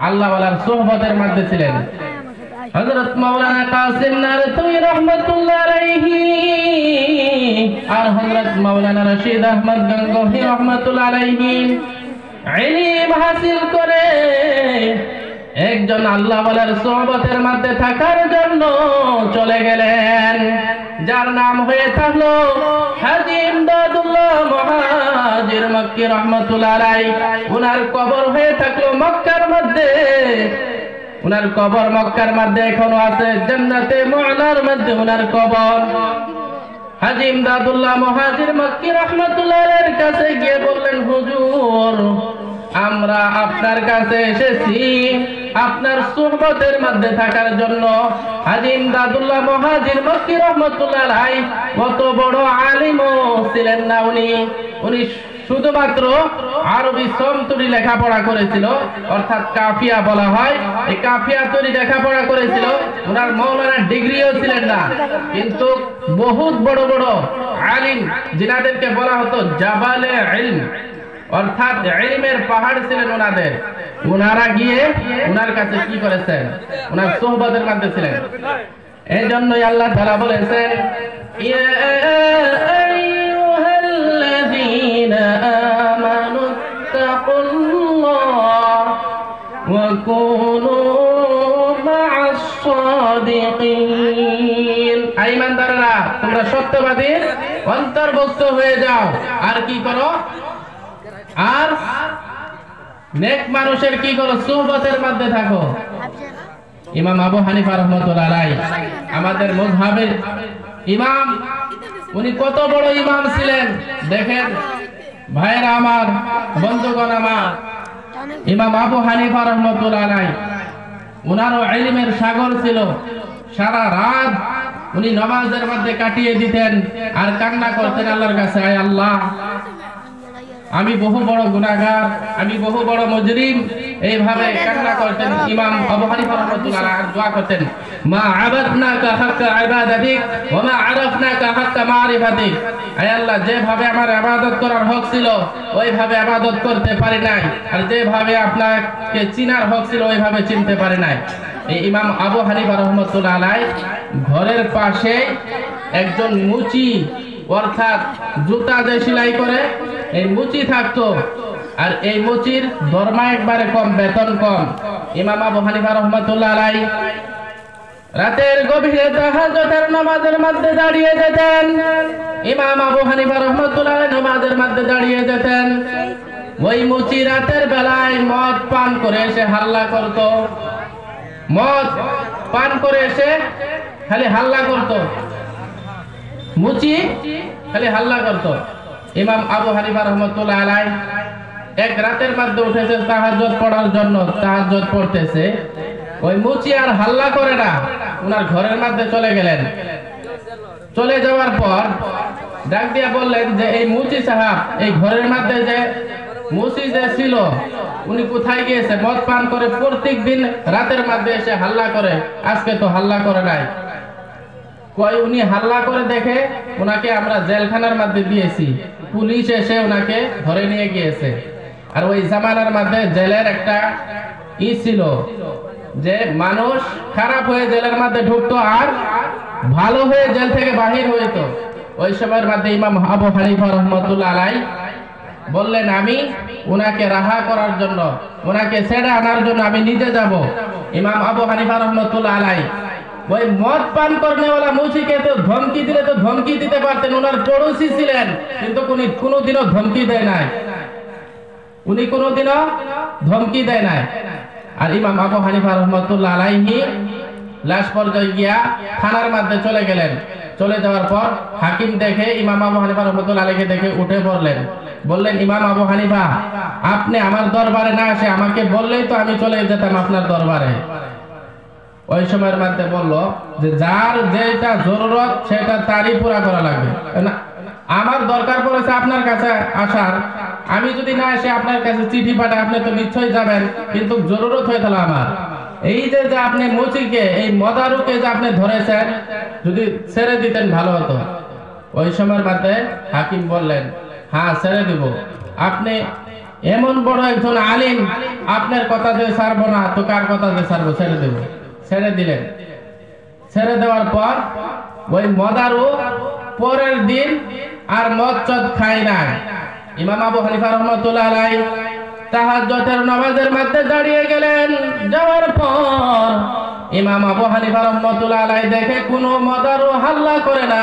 আল্লাহ ওয়ালার সোহবতের মধ্যে ছিলেন। হযরত মাওলানা কাসিম নারতুই রাহমাতুল্লাহ আলাইহি আর হযরত মাওলানা রশিদ আহমদ গঙ্গোহী রাহমাতুল্লাহ আলাইহি ইলম হাসিল করে একজন আল্লাহ ওয়ালার সোহবতের মধ্যে থাকার জন্য চলে গেলেন, যার নাম হয়ে থাকলো হাজী ইমদাদুল্লাহ মুহাজির মক্কি রাহমাতুল্লাহ আলাইহি। উনার কবর হয়ে থাকলো মক্কার মধ্যে, উনার কবর মক্কার মধ্যে এখনো আছে, জান্নাতে মুআলার মধ্যে উনার কবর। হাজী ইমদাদুল্লাহ মুহাজির মক্কি রাহমাতুল্লাহ আলাইহির কাছে গিয়ে বললেন, হুজুর আমরা আপনার কাছে এসেছি আপনার সুহবতের মধ্যে থাকার জন্য। হাজী ইমদাদুল্লাহ মুহাজির মক্কি রাহমাতুল্লাহ আলাইহি কত বড় আলিমও ছিলেন না, উনি শুধুমাত্র আরবি সমতুলি লেখাপড়া করেছিল, অর্থাৎ কাফিয়া বলা হয়, এই কাফিয়া তৈরি লেখাপড়া করেছিল। ওনার মাওলানা ডিগ্রিও ছিলেন না, কিন্তু বহুত বড় বড় আলিম যিনাদেরকে বলা হতো জাবালে ইলম, অর্থাৎ ইলমের পাহাড় ছিলেন ওনাদের। ওনারা গিয়ে ওনার কাছে কি করেছেন, ওনার সোহবতের মধ্যে ছিলেন। এই জন্যই আল্লাহ তাআলা বলেছেন, ইয়া আইয়ুহাল্লাযীনা আমানু তাকুল্লাহ ওয়া কুনু মা'আস সাদিকিন। ঈমানদাররা তোমরা সত্যবাদীর অন্তর্ভুক্ত হয়ে যাও, আর কি করো, আর নেক মানুষের কি করো, সুহবতের মধ্যে থাকো। ইমাম আবু হানিফা রাহমাতুল্লাহ আলাইহি আমাদের মাযহাবের ইমাম, উনি কত বড় ইমাম ছিলেন দেখেন ভাইরা আমার, বন্ধুগণ আমার। ইমাম আবু হানিফা রাহমাতুল্লাহ আলাইহি উনারও ইলমের সাগর ছিল। সারা রাত উনি নামাজের মধ্যে কাটিয়ে দিতেন আর কান্না করতেন আল্লাহর কাছে, আয় আল্লাহ আমি বহু বড় গুনাহগার, আমি বহু বড় মুজরিম। এইভাবে কান্না করতেন ইমাম আবু হানিফা রাহমাতুল্লাহ আলাইহি, দোয়া করতেন, মা আবাদনাকা হাক্কা ইবাদাতিক ওয়া মা আরাফনাকা হাক্কা মারিফাতিক। আয় আল্লাহ, যেভাবে আমার ইবাদত করার হক ছিল ওইভাবে ইবাদত করতে পারি নাই, আর যেভাবে আপনাকে চিনার হক ছিল ওইভাবে চিনতে পারি নাই। এই ইমাম আবু হানিফা রাহমাতুল্লাহ আলাইহি ঘরের পাশে একজন মুচি, অর্থাৎ জুতা যে সেলাই করে এই মুচি থাকতো, আর এই মুচির দরমা একবারে কম, বেতন কম। ইমাম আবু হানিফা রাহমাতুল্লাহ আলাইহি রাতের গভীরে তাহাজ্জুদের নামাজের মধ্যে দাঁড়িয়ে যেতেন। ইমাম আবু হানিফা রাহমাতুল্লাহ আলাইহি নামাজের মধ্যে দাঁড়িয়ে যেতেন। ওই মুচি রাতের বেলায় মদ পান করে এসে হাল্লা করত, মদ পান করে এসে খালি হাল্লা করত, মুচি খালি হাল্লা করত। ইমাম আবু হানিফা রাহমাতুল্লাহ আলাইহি এক রাতের মধ্যে উঠেছে তাহাজ্জুদ পড়ার জন্য, তাহাজ্জুদ পড়তেছে, ওই মুচি আর হাল্লা করে না, ওনার ঘরের মধ্যে চলে গেলেন। চলে যাওয়ার পর ডাক দিয়া বললেন যে এই মুচি সাহেব, এই ঘরের মধ্যে যে মুচি যে ছিল উনি কোথায় গিয়েছে? মদ পান করে প্রত্যেক দিন রাতের মধ্যে এসে হাল্লা করে, আজকে তো হাল্লা করে নাই। কয় উনি হাল্লা করে দেখে ওনাকে আমরা জেলখানার মধ্যে দিয়েছি, পুলিশ এসে ওনাকে ধরে নিয়ে গিয়েছে। আর ওই জামানার মধ্যে জেলের একটা ছিল যে মানুষ খারাপ হয়ে জেলের মধ্যে ঢুকতো আর ভালো হয়ে জেল থেকে বাহির হইতো। ওই সময়ের মধ্যে ইমাম আবু হানিফা রাহমাতুল্লাহ আলাইহি বললেন, আমি ওনাকে রাহা করার জন্য, ওনাকে ছেড়ে আনার জন্য আমি নিজে যাব। ইমাম আবু হানিফা রাহমাতুল্লাহ আলাইহি ওই মদ পান করনেওয়ালা মুচিকে তো ধমকি দিলে তো ধমকি দিতে পারতেন, ওনার পড়োশি ছিলেন, কিন্তু উনি কোনোদিনও ধমকি দেয় নাই, উনি কোনোদিনও ধমকি দেয় নাই। আর ইমাম আবু হানিফা রাহমাতুল্লাহ আলাইহি লাশ পর্যায়ে গিয়া থানার মধ্যে চলে গেলেন। চলে যাওয়ার পর হাকিম দেখে ইমাম আবু হানিফা রাহমাতুল্লাহ আলাইহি দেখে উঠে পড়লেন, বললেন, ইমাম আবু হানিফা আপনি আমার দরবারে না এসে আমাকে বললেই তো আমি চলে যেতাম আপনার দরবারে। ওই সময়ের মধ্যে বলল যে যার যেটা জরুরত সেটা তারই পুরা করা লাগবে, আমার দরকার পড়েছে আপনার কাছে আসার, আমি যদি না এসে আপনার কাছে চিঠি পাঠাই আপনি তো নিশ্চয়ই যাবেন, কিন্তু জরুরত হয়ে গেল আমার। এই যে আপনি মুচিকে, এই মদারুকে যে আপনি ধরেছেন, যদি ছেড়ে দিতেন ভালো হতো। ওই সময়ের মধ্যে হাকিম বললেন, হ্যাঁ ছেড়ে দিব, আপনি এমন বড় একজন আলিম, আপনার কথা যে ছাড়বো না তো কার কথা যে ছাড়বো, ছেড়ে দেব। ছেড়ে দিলেন। ছেড়ে দেওয়ার পর ওই মদারু পরের দিন আর মদ চদ খায় না। ইমাম আবু হানিফা রাহমাতুল্লাহ আলাইহি তাহাজ্জুদের নামাজের মধ্যে দাঁড়িয়ে গেলেন। যাওয়ার পর ইমাম আবু হানিফা রাহমাতুল্লাহ আলাইহি দেখে কোনো মদারু হাল্লা করে না।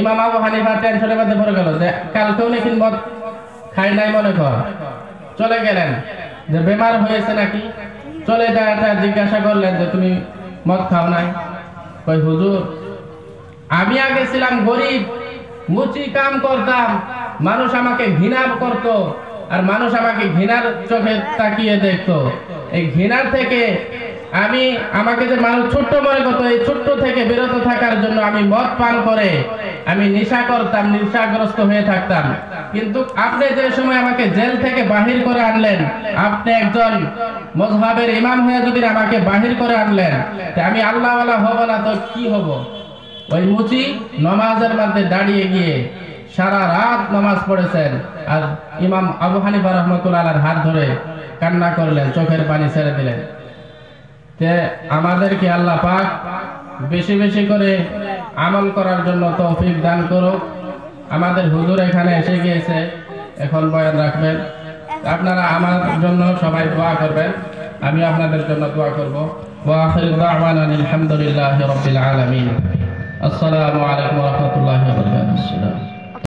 ইমাম আবু হানিফা টেনশনের মধ্যে পড়ে গেল যে কালকেও নাকি মদ খাই নাই মনে কর। চলে গেলেন যে বেমার হয়েছে নাকি। চলে যায় জিজ্ঞাসা করলেন যে তুমি মদ খাও নাই? কই হুজুর, আমি আগে ছিলাম গরিব, মুচি কাম করতাম, মানুষ আমাকে ঘৃণা করত, আর মানুষ আমাকে ঘৃণার চোখে তাকিয়ে দেখতো। এই ঘৃণার থেকে আমাকে যে মানুষ ছোট্ট মনে করতো, এই ছোট্ট থেকে বিরত থাকার জন্য আমি মদ পান করে আমি নেশা করতাম, নেশাগ্রস্ত হয়ে থাকতাম। কিন্তু আপনি যে সময় আমাকে জেল থেকে বাহির করে আনলেন, আপনি একজন মযহাবের ইমাম হয়ে যদি আমাকে বাহির করে আনলেন, তা আমি আল্লাহওয়ালা হব না তো কি হব? ওই মুচি নামাজের মধ্যে দাঁড়িয়ে গিয়ে সারা রাত নামাজ পড়েছেন, আর ইমাম আবু হানিফা রাহমাতুল্লাহ আলাইহির হাত ধরে কান্না করলেন, চোখের পানি ছেড়ে দিলেন। তে আমাদেরকে আল্লাহ পাক বেশি বেশি করে আমল করার জন্য তৌফিক দান করুক। আমাদের হুজুর এখানে এসে গিয়েছে, এখন বয়ান রাখবেন। আপনারা আমার জন্য সবাই দোয়া করবেন, আমি আপনাদের জন্য দোয়া করব। ওয়া আখিরু দাওয়ানা আলহামদুলিল্লাহি রাব্বিল আলামিন। আসসালামু আলাইকুম ওয়া রাহমাতুল্লাহি ওয়া বারাকাতুহু।